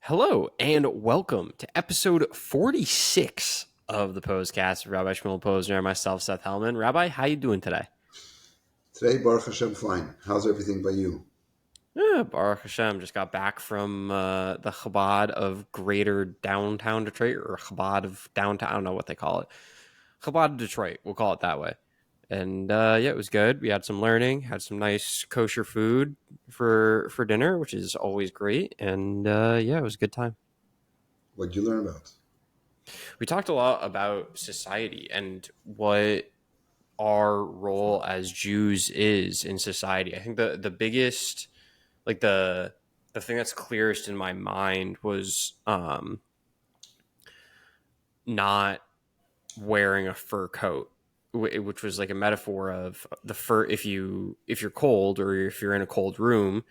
Hello and welcome to episode 46 of the Pos-cast. Rabbi Shmuel Posner and myself, Seth Hellman. Rabbi, how you doing today? Today, Baruch Hashem, fine. How's everything by you? Baruch Hashem. Just got back from the Chabad of Greater Downtown Detroit, or Chabad of Downtown. I don't know what they call it. Chabad of Detroit. We'll call it that way. And it was good. We had some learning, had some nice kosher food for dinner, which is always great. And it was a good time. What did you learn about? We talked a lot about society and what our role as Jews is in society. I think the biggest, like the thing that's clearest in my mind was not wearing a fur coat, which was like a metaphor of the fur. If you're cold or if you're in a cold room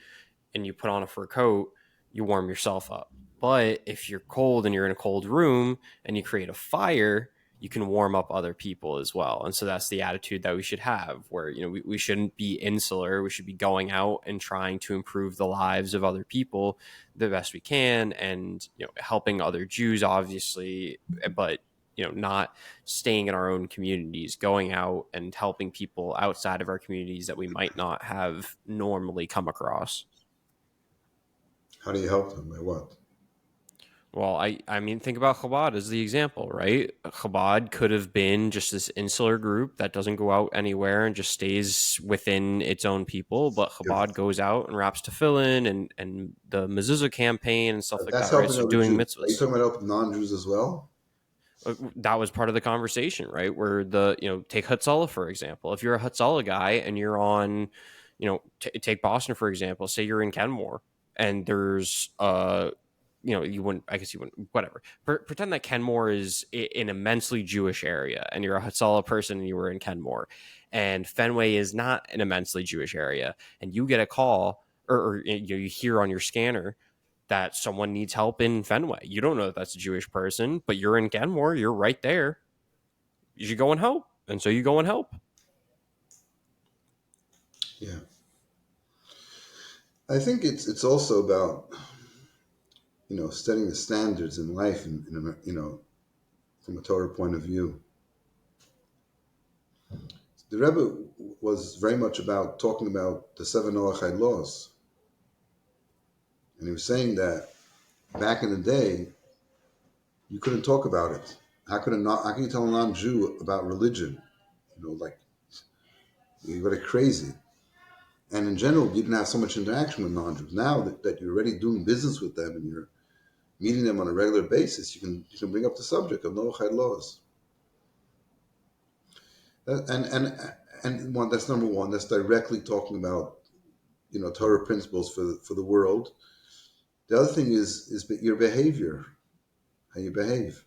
and you put on a fur coat, you warm yourself up. But if you're cold and you're in a cold room and you create a fire, you can warm up other people as well. And so that's the attitude that we should have, where, we shouldn't be insular. We should be going out and trying to improve the lives of other people the best we can, and, helping other Jews, obviously, but, not staying in our own communities, going out and helping people outside of our communities that we might not have normally come across. How do you help them? By what? Well, I mean, think about Chabad as the example, right? Chabad could have been just this insular group that doesn't go out anywhere and just stays within its own people. But Chabad goes out and wraps tefillin and the mezuzah campaign and stuff like That's that, right? helping So other doing Jews. Are you mitzvahs. talking about helping non-Jews as well? That was part of the conversation, right? Where take Hatzalah, for example. If you're a Hatzalah guy and you're on, take Boston, for example, say you're in Kenmore and there's you wouldn't, whatever. Pretend that Kenmore is an immensely Jewish area and you're a Hatzalah person and you were in Kenmore, and Fenway is not an immensely Jewish area, and you get a call or you hear on your scanner that someone needs help in Fenway. You don't know that that's a Jewish person, but you're in Kenmore, you're right there. You should go and help. And so you go and help. Yeah. I think it's also about, setting the standards in life and from a Torah point of view. The Rebbe was very much about talking about the 7 Noachide laws. And he was saying that back in the day, you couldn't talk about it. How can you tell a non-Jew about religion? You got it crazy. And in general, you didn't have so much interaction with non-Jews. Now that you're already doing business with them and you're meeting them on a regular basis, you can bring up the subject of Noachide laws. And one, that's number one. That's directly talking about Torah principles for the world. The other thing is your behavior, how you behave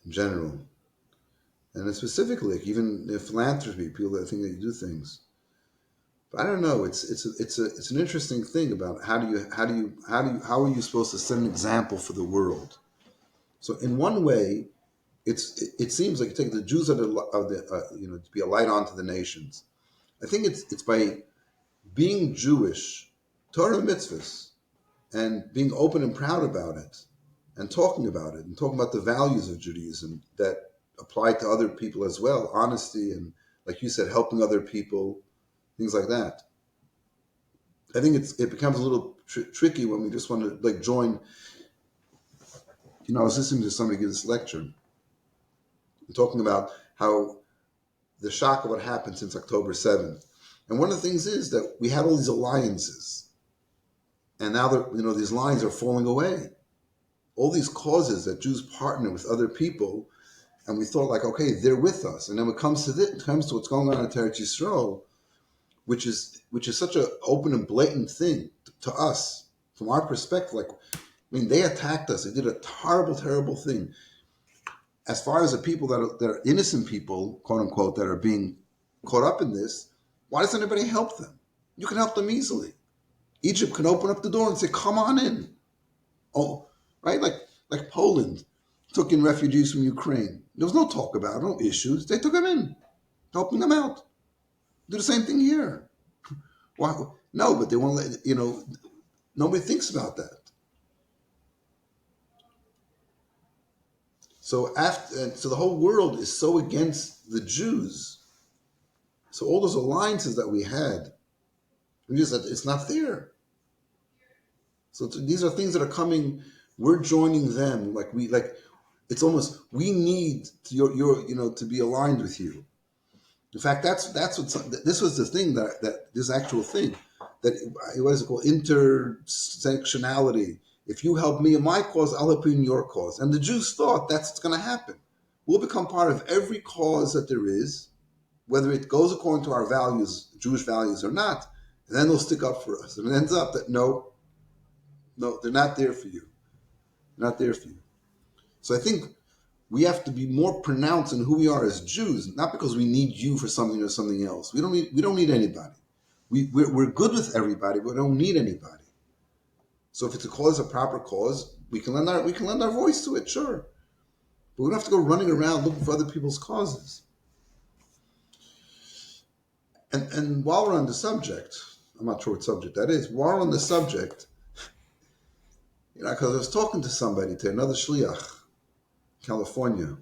in general. And specifically, like even philanthropy, people that think that you do things. But I don't know. It's an interesting thing about how are you supposed to set an example for the world? So in one way, it seems like you take the Jews to be a light onto the nations. I think it's by being Jewish, Torah mitzvahs, and being open and proud about it, and talking about it, and talking about the values of Judaism that apply to other people as well, honesty and, like you said, helping other people, things like that. I think it becomes a little tricky when we just want to join. I was listening to somebody give this lecture, talking about how the shock of what happened since October 7th. And one of the things is that we had all these alliances, and now that these lines are falling away. All these causes that Jews partner with other people, and we thought okay, they're with us. And then it comes to what's going on in Eretz Yisrael, which is such an open and blatant thing to us from our perspective. They attacked us. They did a horrible, terrible thing. As far as the people that are innocent people, quote unquote, that are being caught up in this, why doesn't anybody help them? You can help them easily. Egypt can open up the door and say, "Come on in." Oh, right, like Poland took in refugees from Ukraine. There was no talk about it, no issues. They took them in, helping them out. Do the same thing here. Why? No, but they won't let, nobody thinks about that. So the whole world is so against the Jews. So all those alliances that we had, it's not there. So these are things that are coming. We're joining them. It's almost we need to be aligned with you. In fact, that's what this was the thing that this actual thing that what is it called, intersectionality. If you help me in my cause, I'll help you in your cause. And the Jews thought that's what's going to happen. We'll become part of every cause that there is, whether it goes according to our values, Jewish values or not. And then they'll stick up for us. And it ends up that no, they're not there for you. They're not there for you. So I think we have to be more pronounced in who we are as Jews, not because we need you for something or something else. We don't need anybody. We're good with everybody, but we don't need anybody. So if it's a proper cause, we can lend our voice to it, sure. But we don't have to go running around looking for other people's causes. And while we're on the subject, I'm not sure what subject that is. While we're on the subject, because I was talking to somebody, to another shliach, California.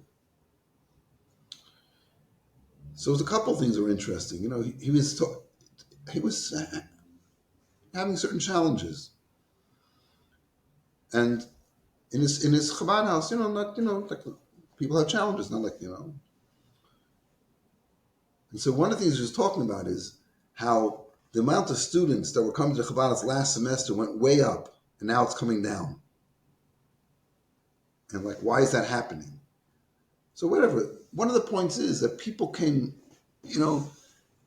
So there was a couple of things that were interesting. He was having certain challenges, and in his Chabad house, like people have. Not like. And so one of the things he was talking about is how the amount of students that were coming to Chabad house last semester went way up, and now it's coming down. And why is that happening? So whatever. One of the points is that people came, we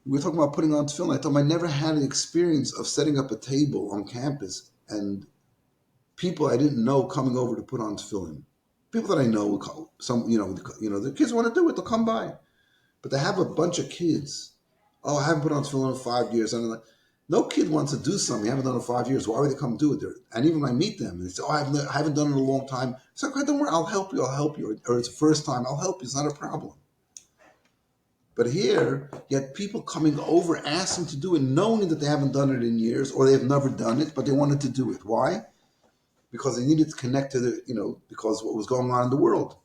were talking about putting on tefillin. I told him I never had an experience of setting up a table on campus and people I didn't know coming over to put on tefillin. People that I know, the kids want to do it, they'll come by. But to have a bunch of kids, I haven't put on tefillin in 5 years. And I'm like, no kid wants to do something. I haven't done it in 5 years. Why would they come do it? And even when I meet them, and they say, I haven't done it in a long time. It's like, okay, don't worry, I'll help you. Or it's the first time, I'll help you. It's not a problem. But here, you had people coming over, asking to do it, knowing that they haven't done it in years, or they've never done it, but they wanted to do it. Why? Because they needed to connect to because what was going on in the world.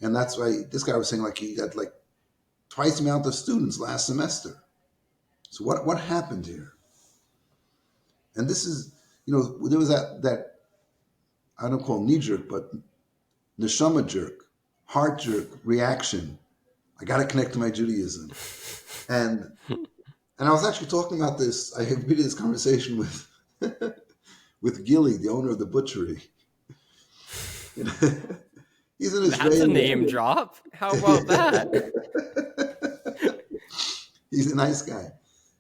And that's why this guy was saying he got twice the amount of students last semester. So what happened here? And this is, there was that I don't call knee jerk, but neshama jerk, heart jerk reaction. I got to connect to my Judaism. And I was actually talking about this. I had this conversation with with Gilly, the owner of the butchery. He's an Israeli. That's a name drop. How about that? He's a nice guy.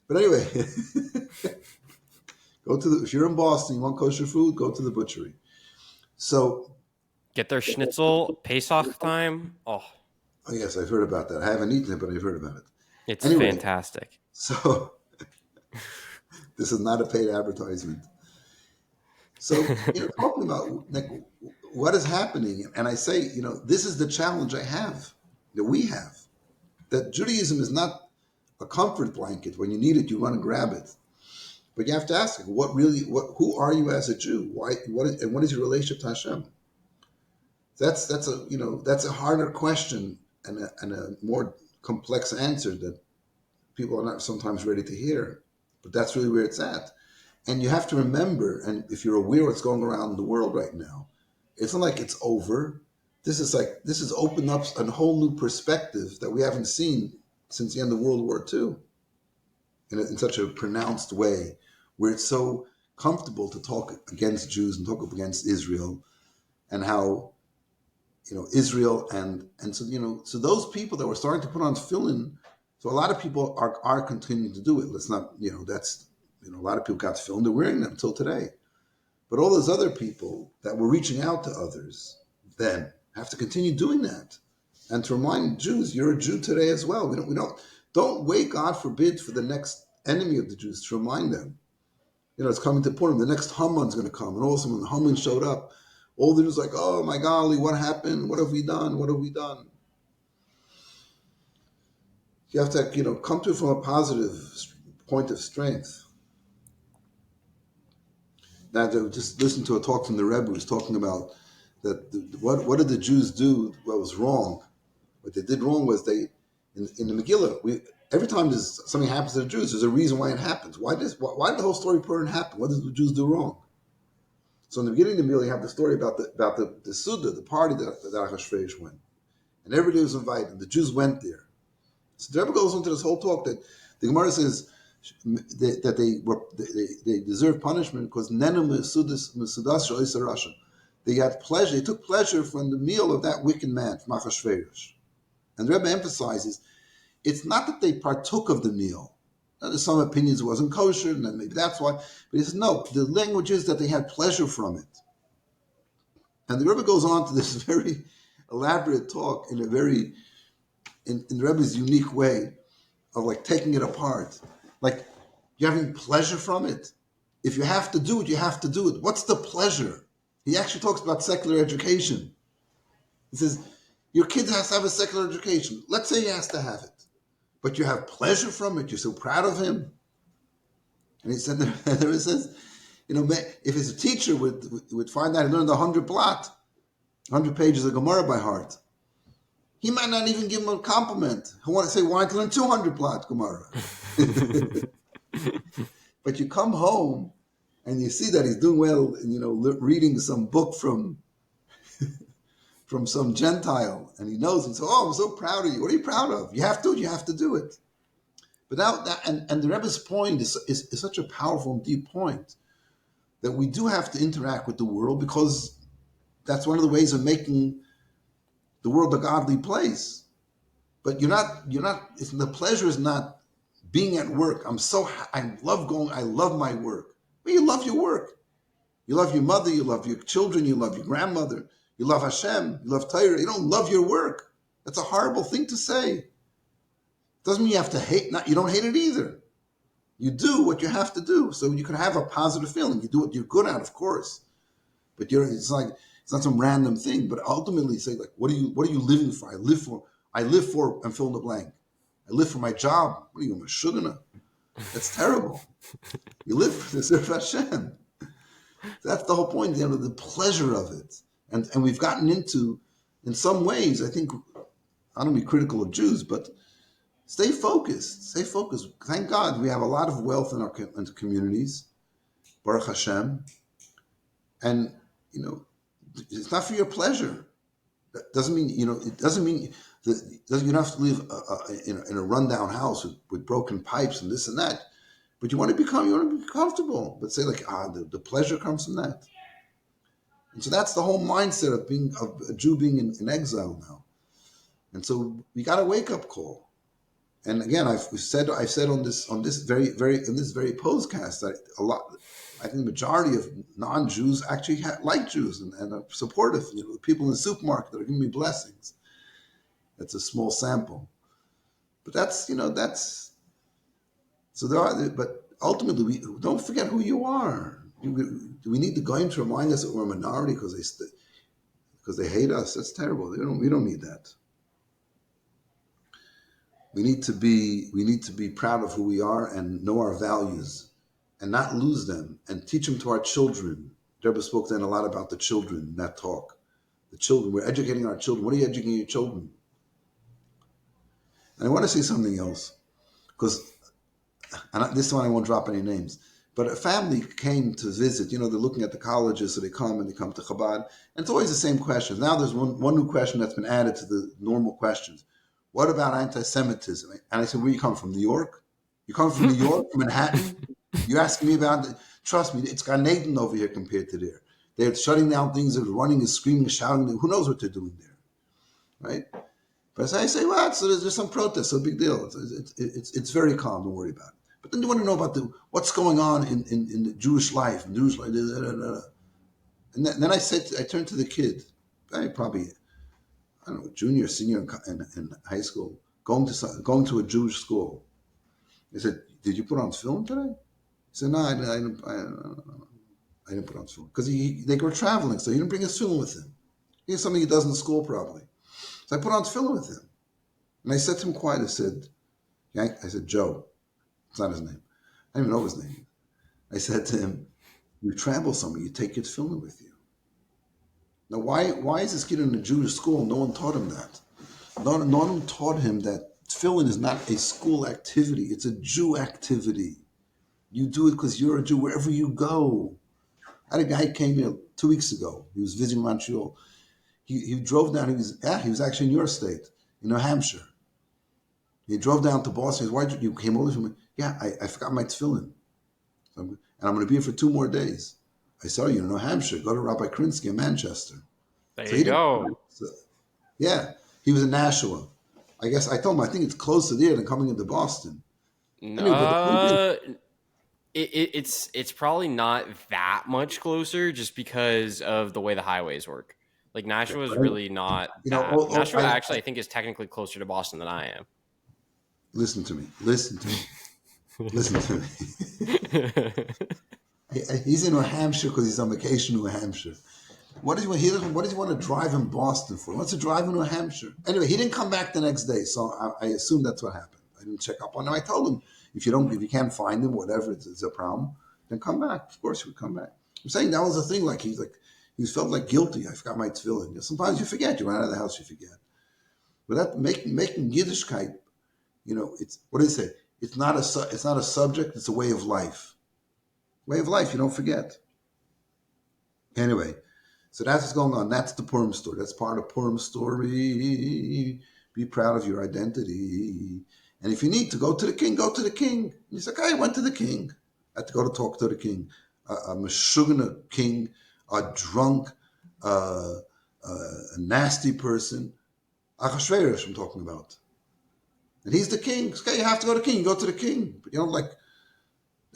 But anyway, if you're in Boston, you want kosher food, go to the butchery. So get their schnitzel Pesach time. Oh yes, I've heard about that. I haven't eaten it, but I've heard about it. It's fantastic. So this is not a paid advertisement. So talking about what is happening, and I say, this is the challenge I have, that we have, that Judaism is not a comfort blanket. When you need it, you run and grab it. But you have to ask, who are you as a Jew? What is your relationship to Hashem? That's a harder question and a more complex answer that people are not sometimes ready to hear. But that's really where it's at. And you have to remember, and if you're aware of what's going around in the world right now, it's not like it's over. This is opened up a whole new perspective that we haven't seen since the end of World War II in such a pronounced way, where it's so comfortable to talk against Jews and talk against Israel, and how Israel and so those people that were starting to put on tefillin. So a lot of people are continuing to do it. Let's not that's a lot of people got tefillin, they're wearing them until today. But all those other people that were reaching out to others then have to continue doing that, and to remind Jews, you're a Jew today as well. Don't wait, God forbid, for the next enemy of the Jews to remind them. It's coming to Purim. The next Haman's going to come, and all of a sudden when Haman showed up, all the Jews like, oh my golly, what happened? What have we done? What have we done? You have to come to it from a positive point of strength. Now, just listen to a talk from the Rebbe who was talking about that. What did the Jews do? What was wrong? What they did wrong was in the Megillah. Every time something happens to the Jews, there's a reason why it happens. Why did the whole story happen? What did the Jews do wrong? So in the beginning of the Megillah, you have the story about the Suda, the party that Achashverosh went, and everybody was invited. And the Jews went there. So the Rebbe goes into this whole talk that the Gemara says that they deserve punishment because they had pleasure. They took pleasure from the meal of that wicked man, from Achashverosh. And the Rebbe emphasizes it's not that they partook of the meal. Now, there's some opinions it wasn't kosher, and then maybe that's why. But he says no. The language is that they had pleasure from it. And the Rebbe goes on to this very elaborate talk in the Rebbe's unique way of like taking it apart. Like, you're having pleasure from it. If you have to do it, you have to do it. What's the pleasure? He actually talks about secular education. He says, your kid has to have a secular education. Let's say he has to have it. But you have pleasure from it. You're so proud of him. And he said, there it says, if his teacher would find out he learned 100 pages of Gemara by heart, he might not even give him a compliment. He want to say, why don't you learn 200 plot Gemara? But you come home and you see that he's doing well, and reading some book from some Gentile, and he knows, and so, I'm so proud of you. What are you proud of? You have to do it. But and the Rebbe's point is such a powerful and deep point that we do have to interact with the world because that's one of the ways of making the world a godly place. But the pleasure is not being at work. I love my work. Well, you love your work. You love your mother, you love your children, you love your grandmother, you love Hashem, you love Torah. You don't love your work. That's a horrible thing to say. Doesn't mean you have to hate, you don't hate it either. You do what you have to do. So you can have a positive feeling. You do what you're good at, of course. But it's not some random thing. But ultimately say, like, what are you living for? I live for, and fill in the blank. I live for my job. What are you, a shugana? That's terrible. You live to serve Hashem. That's the whole point, the pleasure of it. And we've gotten into, in some ways, I think, I don't be critical of Jews, but stay focused. Thank God we have a lot of wealth in our communities, Baruch Hashem. And, it's not for your pleasure. That doesn't mean, it doesn't mean that you don't have to live in a rundown house with broken pipes and this and that. But you want to be comfortable. But say the pleasure comes from that. And so that's the whole mindset of a Jew being in exile now. And so we got a wake up call. And again, I've said on this very Pos-cast that a lot. I think the majority of non-Jews actually like Jews and are supportive. People in the supermarket that are giving me blessings. That's a small sample, but that's so there are. But ultimately, we don't forget who you are. Do we need the goyim to remind us that we're a minority because they hate us? That's terrible. We don't need that. We need to be proud of who we are and know our values, and not lose them, and teach them to our children. Rebbe spoke then a lot about the children in that talk. The children, we're educating our children. What are you educating your children? And I want to say something else, because this one I won't drop any names, but a family came to visit. They're looking at the colleges, so they come to Chabad, and it's always the same questions. Now there's one new question that's been added to the normal questions. What about anti-Semitism? And I said, where you come from, New York? You come from New York, from Manhattan? You're asking me about it? Trust me, it's Gan Eden over here compared to there. They're shutting down things, they're running and screaming, shouting. Who knows what they're doing there, right? But I say, well, so there's some protest, so big deal. It's very calm, don't worry about it. But then you want to know about what's going on in the Jewish life, and then I turned to the kid, probably, I don't know, junior, senior in high school, going to a Jewish school. I said, did you put on film today? He said, no, I didn't put on film. Because they were traveling, so he didn't bring his film with him. Here's something he does in school probably. So I put on film with him. And I said to him quiet, I said, Joe, it's not his name. I don't even know his name. I said to him, you travel somewhere, you take your tefillin with you. Now, why is this kid in a Jewish school? No one taught him that. No one taught him that tefillin is not a school activity. It's a Jew activity. You do it because you're a Jew wherever you go. I had a guy came here 2 weeks ago. He was visiting Montreal. He drove down. He was actually in your state, in New Hampshire. He drove down to Boston. He said, why you came over from me? Yeah, I forgot my tefillin. And I'm going to be here for 2 more days. I saw you in New Hampshire. Go to Rabbi Krinsky in Manchester. There So you he didn't. go. So, yeah, he was in Nashua. I guess I told him I think it's closer there than coming into Boston. Anyway, but the point is, Uh, it's probably not that much closer just because of the way the highways work. Like Nashua is really not that. Nashua actually I think is technically closer to Boston than I am. Listen to me. Listen to me. Listen to me. He's in New Hampshire because he's on vacation in New Hampshire. What does he want to drive in Boston for? He wants to drive in New Hampshire. Anyway, he didn't come back the next day, so I assume that's what happened. I didn't check up on him. I told him if you can't find him, whatever, it's a problem, then come back. Of course, he would come back. I'm saying that was the thing. He felt like guilty. I forgot my tefillin. Sometimes you forget. You run out of the house, you forget. But that making Yiddishkeit, it's what do they say? It's not a subject. It's a way of life. Way of life. You don't forget. Anyway, so that's what's going on. That's the Purim story. That's part of Purim story. Be proud of your identity. And if you need to go to the king, go to the king. And he's like, I went to the king. I had to go to talk to the king. A meshugana king, a drunk, a nasty person. Achashverosh I'm talking about. And he's the king. Okay, you have to go to the king. Go to the king. But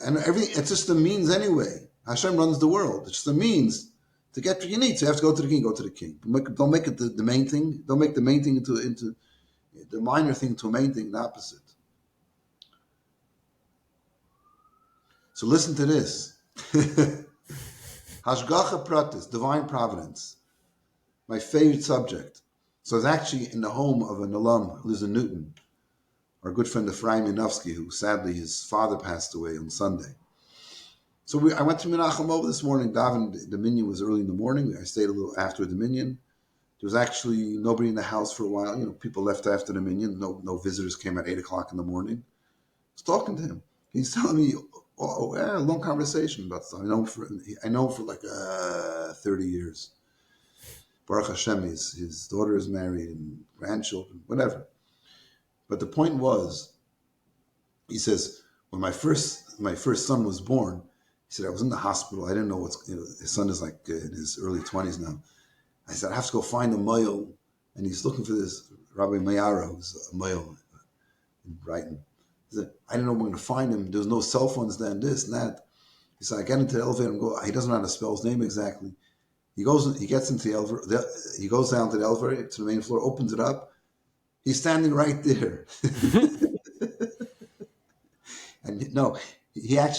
and everything, it's just the means anyway. Hashem runs the world. It's just the means to get what you need. So you have to go to the king, go to the king. Don't make it the main thing. Don't make the main thing into the minor thing to a main thing, the opposite. So listen to this. Hashgacha pratis, divine providence. My favorite subject. So it's actually in the home of an alum who lives in Newton, our good friend Ephraim Yanofsky, who sadly his father passed away on Sunday. So I went to Menachem over this morning. The minyan was early in the morning. I stayed a little after the minyan. There was actually nobody in the house for a while. People left after the minyan. No visitors came at 8 o'clock in the morning. I was talking to him. He's telling me a long conversation about stuff. I know him for like 30 years. Baruch Hashem, his daughter is married and grandchildren, whatever. But the point was, he says, when my first son was born, he said, I was in the hospital. I didn't know his son is like in his early 20s now. I said, I have to go find a male. And he's looking for this Rabbi Mayara, who's a male in Brighton. He said, I didn't know we're going to find him. There was no cell phones then, this and that. He said, I get into the elevator and go, he doesn't know how to spell his name exactly. He gets into the elevator, he goes down to the elevator, to the main floor, opens it up. He's standing right there. And no, he had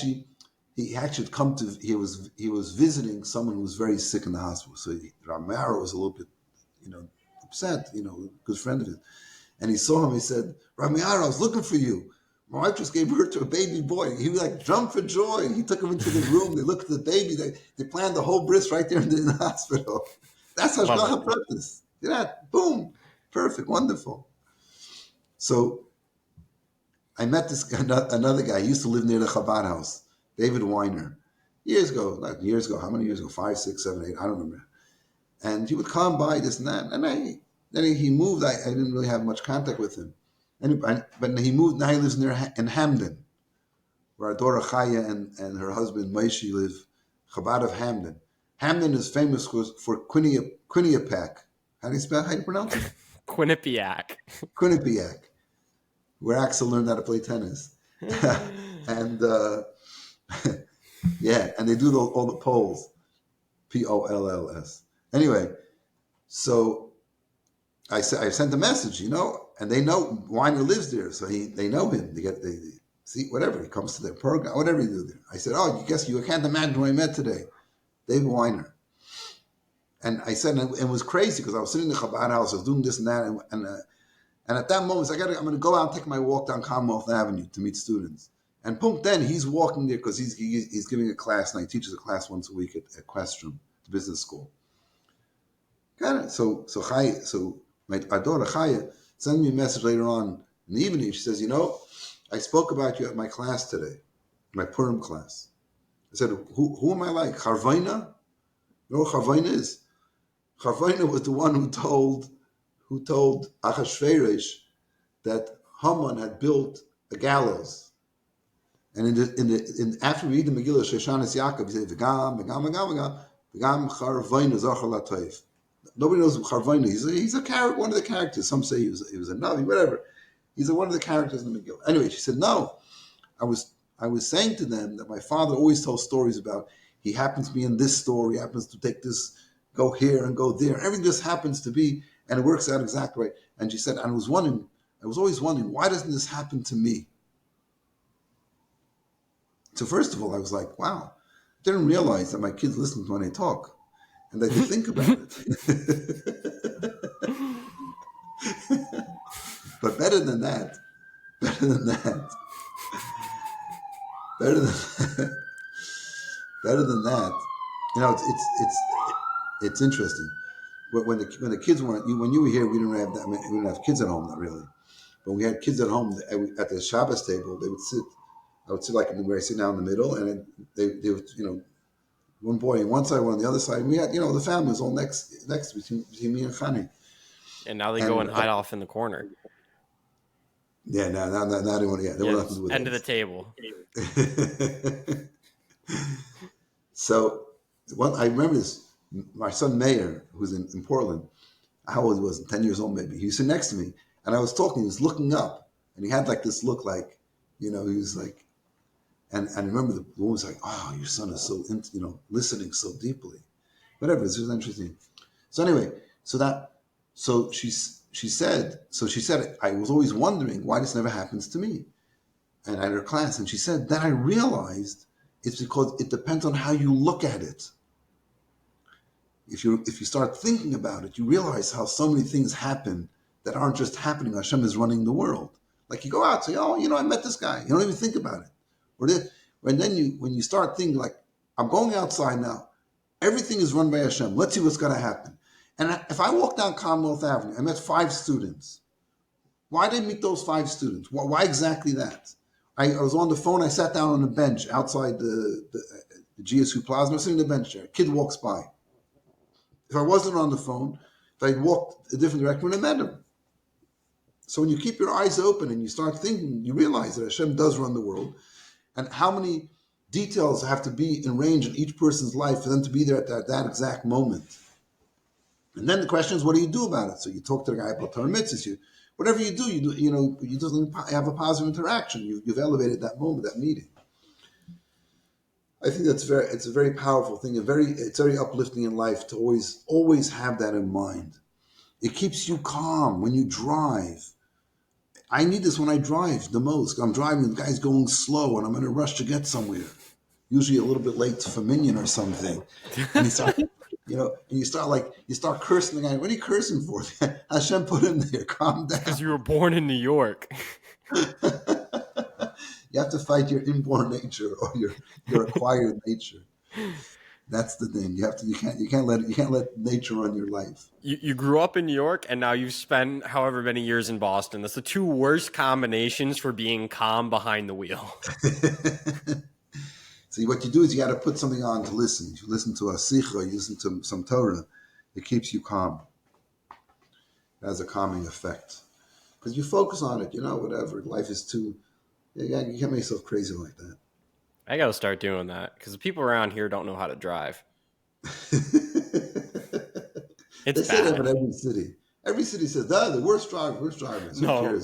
come to, he was visiting someone who was very sick in the hospital. So Ramaro was a little bit, upset, good friend of his. And he saw him, he said, Ramaro, I was looking for you. My wife just gave birth to a baby boy. He jumped for joy. He took him into the room. They looked at the baby. They planned the whole bris right there in the hospital. That's Hashgacha practice. Boom. Perfect. Wonderful. So I met another guy. He used to live near the Chabad house, David Weiner. Years ago. How many years ago? 5, 6, 7, 8. I don't remember. And he would come by this and that. And then he moved. I didn't really have much contact with him. But he moved. Now he lives in Hamden, where our daughter Chaya and her husband Maishi live. Chabad of Hamden. Hamden is famous for Quinnipiac. How do you pronounce it? Quinnipiac. Quinnipiac, where Axel learned how to play tennis. And and they do all the polls. Polls. Anyway, so I sent a message, and they know Weiner lives there, so they know him. They see whatever he comes to their program, whatever he do there. I said, you can't imagine who I met today, David Weiner. And I said, and it was crazy because I was sitting in the Chabad house, I was doing this and that, and at that moment, I'm going to go out and take my walk down Commonwealth Avenue to meet students. And Punk then he's walking there because he's giving a class, and he teaches a class once a week at Questrom, the business school. So our daughter Chaya sent me a message later on in the evening. She says, I spoke about you at my class today, my Purim class. I said, who am I like? Charvaina? You know who Charvaina is? Charvaina was the one who told Achashverosh that Haman had built a gallows. And after we read the Megillah Shoshanas Yaakov, he said, V'gam Charvaina Zachar Latoif. Nobody knows Charvaina. He's a character, one of the characters. Some say he was a Navi, whatever. He's one of the characters in the Megillah. Anyway, she said, no. I was saying to them that my father always tells stories about he happens to be in this story, happens to take this, go here and go there. Everything just happens to be, and it works out exactly right. And she said, I was always wondering, why doesn't this happen to me? So first of all, I was like, wow, I didn't realize that my kids listen to when I talk. And they think about it. But better than that, better than that, it's interesting. When the kids weren't, when you were here, we didn't have kids at home, not really. But we had kids at home at the Shabbos table. I would sit like where I sit now in the middle, and they would, one boy on one side, one on the other side. And we had, the family was all next between me and Chani. And now they go and hide off in the corner. Yeah, now they want. Yeah, they want nothing to do with end of the table. So, I remember this. My son Mayor, who's in Portland, how old he was, 10 years old maybe. He was sitting next to me, and I was talking. He was looking up, and he had like this look, like, he was like, and I remember the woman was like, "Oh, your son is so, listening so deeply." Whatever, it's just interesting. So anyway, so she said, I was always wondering why this never happens to me. And at her class, and she said, then I realized it's because it depends on how you look at it. If you start thinking about it, you realize how so many things happen that aren't just happening. Hashem is running the world. Like you go out and say, I met this guy. You don't even think about it. And then when you start thinking like, I'm going outside now, everything is run by Hashem. Let's see what's going to happen. And if I walk down Commonwealth Avenue, I met 5 students. Why did I meet those 5 students? Why exactly that? I was on the phone. I sat down on a bench outside the GSU Plaza. I was sitting on the bench there. A kid walks by. If I wasn't on the phone, if I'd walked a different direction, I met him. So when you keep your eyes open and you start thinking, you realize that Hashem does run the world, and how many details have to be arranged in each person's life for them to be there at that exact moment. And then the question is, what do you do about it? So you talk to the guy about Torah mitzvahs. Whatever you do, you just have a positive interaction. You've elevated that moment, that meeting. I think it's a very powerful thing. It's very uplifting in life to always have that in mind. It keeps you calm when you drive. I need this when I drive the most. I'm driving, the guy's going slow, and I'm in a rush to get somewhere. Usually a little bit late to Minyan or something. And you start cursing the guy. What are you cursing for? Hashem put him there. Calm down. Because you were born in New York. You have to fight your inborn nature or your acquired nature. That's the thing. You can't let nature run your life. You grew up in New York, and now you've spent however many years in Boston. That's the 2 worst combinations for being calm behind the wheel. See, what you do is you got to put something on to listen. If you listen to a sikha, you listen to some Torah, it keeps you calm. It has a calming effect. Because you focus on it, whatever. Life is too... You can't make yourself crazy like that. I got to start doing that, because the people around here don't know how to drive. They say that in every city. Every city says, the worst drivers. No.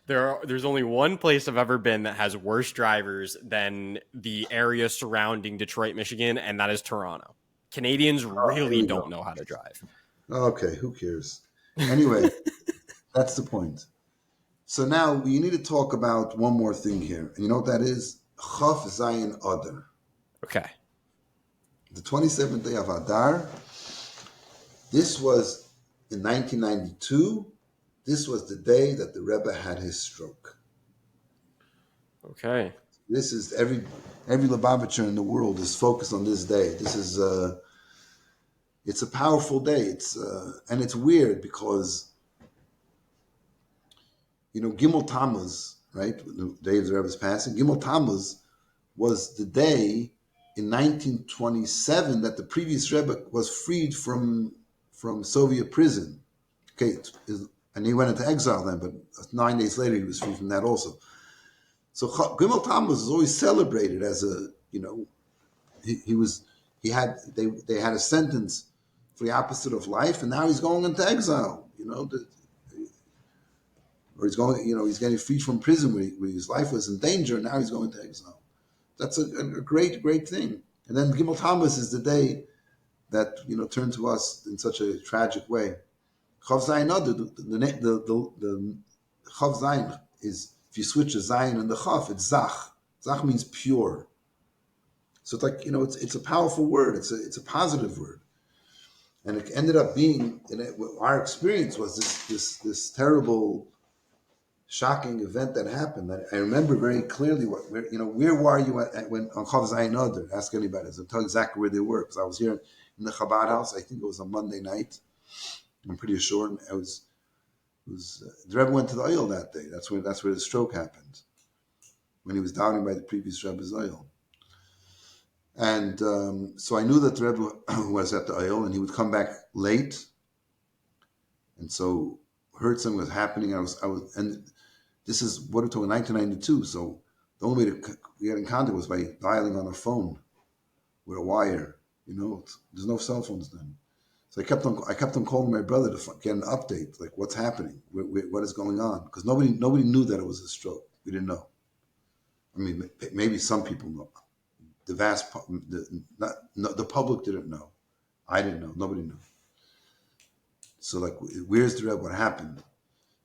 There's only one place I've ever been that has worse drivers than the area surrounding Detroit, Michigan, and that is Toronto. Canadians really don't know how to drive. Okay, who cares? Anyway, that's the point. So now we need to talk about one more thing here. And you know what that is? Chaf Zayin Adar. Okay. The 27th day of Adar. This was in 1992. This was the day that the Rebbe had his stroke. Okay. This is every Lubavitcher in the world is focused on this day. This is it's a powerful day. It's and it's weird because Gimel Tammuz, right? The day of the Rebbe's passing. Gimel Tammuz was the day in 1927 that the previous Rebbe was freed from Soviet prison. Okay, and he went into exile then, but 9 days later he was free from that also. So Gimel Tammuz is always celebrated as a, he was, he had, they had a sentence for the opposite of life, and now he's going into exile, or he's going, he's getting freed from prison where his life was in danger, and now he's going to exile. That's a great, great thing. And then Gimel Tammuz is the day that, turned to us in such a tragic way. Chav Zayin Adar, the Chav Zayin is, if you switch the Zayin and the Chav, it's Zach. Zach means pure. So it's like, it's a powerful word. It's a positive word. And it ended up being, our experience was this terrible, shocking event that happened. I remember very clearly where were you when on Chav Zayin Adar? Ask anybody. I'll tell exactly where they were, because I was here in the Chabad house. I think it was a Monday night. I'm pretty sure. And the Rebbe went to the oil that day. That's where the stroke happened, when he was doubting by the previous Rebbe's oil. And so I knew that the Rebbe was at the oil, and he would come back late. And so heard something was happening. I was, and this is what it took in 1992. So the only way to get in contact was by dialing on a phone with a wire. There's no cell phones then. So I kept on calling my brother to get an update, like what's happening, what is going on, because nobody knew that it was a stroke. We didn't know. I mean, maybe some people know. The public didn't know. I didn't know. Nobody knew. So like, where's the Rebbe? What happened?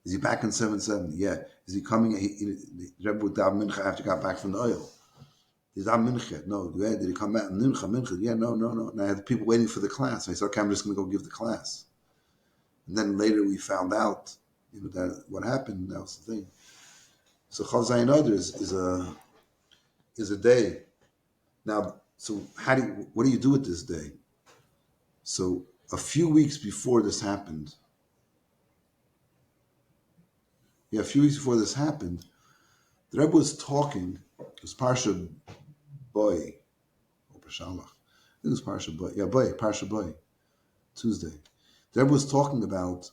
Is he back in 770? Yeah. Is he coming? The Rebbe would daven mincha after he got back from the oil. Did he daven mincha? No. Yeah. Did he come back? Mincha? Yeah. No. And I had people waiting for the class. I said, okay, I'm just going to go give the class. And then later we found out, that what happened. That was the thing. So Chav Zayin Adar is a day. Now, so what do you do with this day? So a few weeks before this happened, the Rebbe was talking. It was Parsha Boy, or Pashalach. I think it was Parsha Boy. Yeah, Parsha Boy, Tuesday. The Rebbe was talking about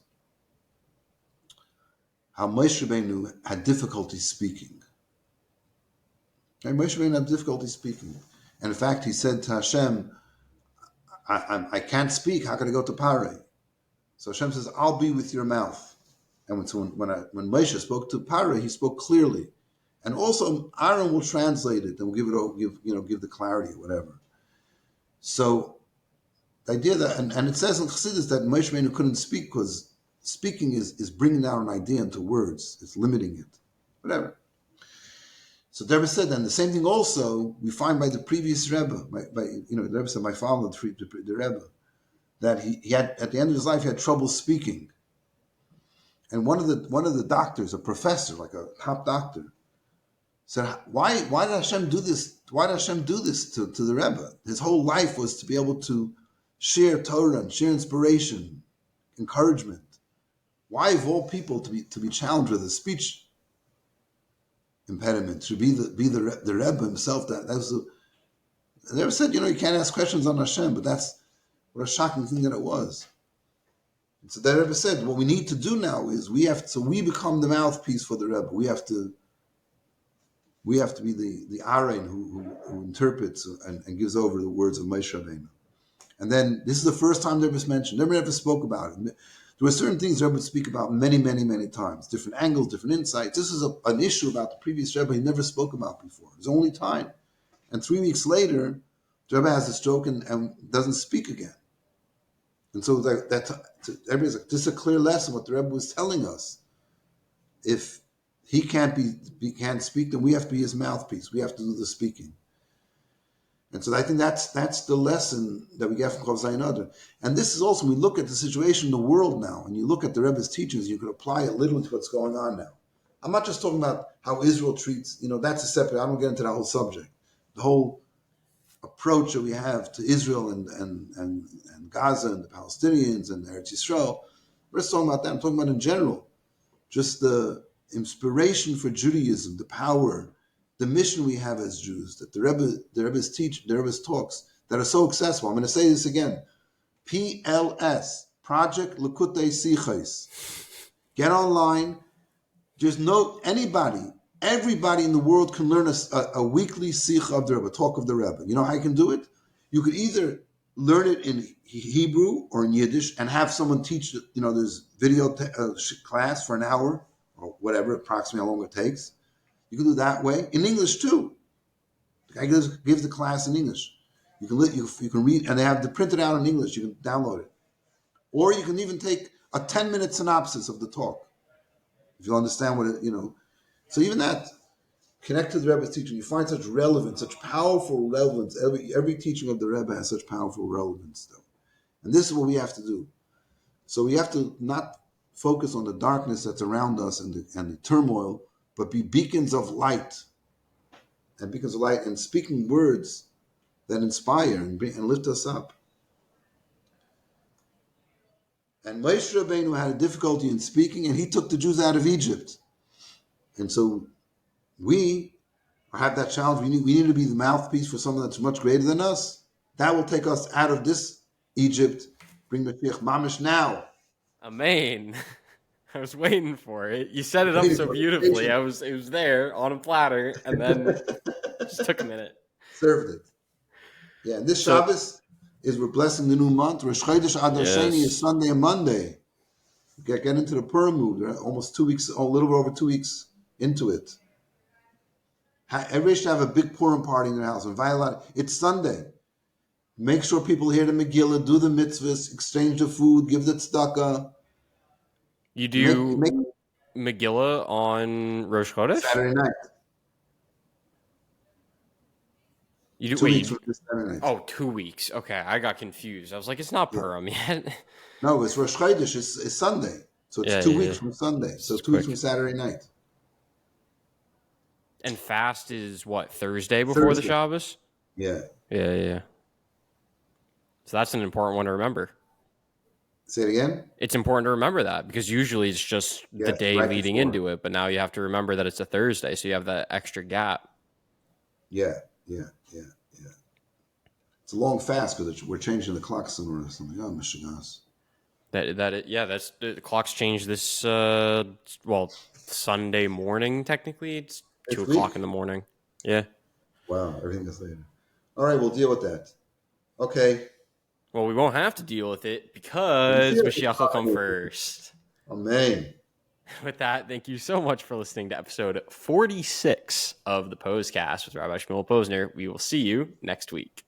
how Moshe Rabbeinu had difficulty speaking. And Moshe Rabbeinu had difficulty speaking. And in fact, he said to Hashem, I can't speak. How can I go to Pare? So Hashem says, I'll be with your mouth. And so when Moshe spoke to Pare, he spoke clearly. And also Aaron will translate it and will give the clarity or whatever. So the idea that, and it says in Chassidus that Moshe Rabbeinu couldn't speak because speaking is bringing down an idea into words. It's limiting it. Whatever. So the Rebbe said, and the same thing also we find by the previous Rebbe, the Rebbe said, my father, the Rebbe, that he had, at the end of his life, he had trouble speaking. And one of the doctors, a professor, like a top doctor, said, why did Hashem do this? Why did Hashem do this to the Rebbe? His whole life was to be able to share Torah and share inspiration, encouragement. Why, of all people, to be challenged with a speech impediment, to be the Rebbe himself? That was they ever said, you can't ask questions on Hashem, but that's what a shocking thing that it was. And so the Rebbe said, what we need to do now is we become the mouthpiece for the Rebbe. We have to be the Aaron who interprets and gives over the words of Moshe Rabbeinu. And then this is the first time the Rebbe is mentioned. The Rebbe never spoke about it. There were certain things the Rebbe would speak about many, many, many times, different angles, different insights. This is an issue about the previous Rebbe he never spoke about before. It was only time. And 3 weeks later, the Rebbe has a stroke and doesn't speak again. And so everybody's like, this is a clear lesson what the Rebbe was telling us. If he can't speak, then we have to be his mouthpiece. We have to do the speaking. And so I think that's the lesson that we get from Chav Zayin Adar. And this is also, when we look at the situation in the world now, and you look at the Rebbe's teachings, you can apply it literally to what's going on now. I'm not just talking about how Israel treats, that's a separate, I don't get into that whole subject. The whole approach that we have to Israel and Gaza and the Palestinians and Eretz Yisrael. We're just talking about that. I'm talking about in general, just the inspiration for Judaism, the power, the mission we have as Jews, that the Rebbe's talks that are so accessible. I'm going to say this again. PLS, Project Likutei Sichos. Get online. There's everybody in the world can learn a weekly Sikh of the Rebbe, talk of the Rebbe. You know how you can do it? You could either learn it in Hebrew or in Yiddish and have someone teach it. There's video class for an hour or whatever, approximately how long it takes. You can do it that way. In English too. The guy gives the class in English. You can read, and they have it printed out in English. You can download it. Or you can even take a 10-minute synopsis of the talk. If you understand what So even that, connect to the Rebbe's teaching. You find such relevance, such powerful relevance. Every teaching of the Rebbe has such powerful relevance, though. And this is what we have to do. So we have to not focus on the darkness that's around us and the turmoil, but be beacons of light. And beacons of light and speaking words that inspire and lift us up. And Moshe Rabbeinu had a difficulty in speaking, and he took the Jews out of Egypt. And so we have that challenge. We need to be the mouthpiece for someone that's much greater than us. That will take us out of this Egypt, bring Mashiach Mamish now. Amen. I was waiting for it. You set it up so beautifully. It was there on a platter, and then just took a minute. Served it. Yeah, and this Shabbos we're blessing the new month. Rosh Chodesh Adar Sheni is Sunday and Monday. Get into the Purim mood. Right? Almost 2 weeks, a little bit over 2 weeks into it. Everybody should have a big Purim party in their house. Invite a lot. It's Sunday. Make sure people hear the Megillah, do the mitzvahs, exchange the food, give the tzedakah. You do Megillah on Rosh Chodesh? Saturday night. You do 2 weeks from this Saturday night. Oh, 2 weeks. Okay, I got confused. I was like, it's not Purim yet. No, it's Rosh Chodesh. It's Sunday. So it's 2 weeks from Sunday. So 2 weeks from Saturday night. And fast is what, Thursday before the Shabbos? Yeah. Yeah. So that's an important one to remember. Say it again? It's important to remember that because usually it's just the day leading into it. But now you have to remember that it's a Thursday. So you have that extra gap. Yeah. It's a long fast because we're changing the clock somewhere or something. Oh, Mishigas. That's the clock's changed this, Sunday morning, technically. It's 2 o'clock in the morning. Yeah. Wow, everything is later. All right, we'll deal with that. Okay. Well, we won't have to deal with it because Mashiach will come first. Amen. With that, thank you so much for listening to episode 46 of the Pos-cast with Rabbi Shmuel Posner. We will see you next week.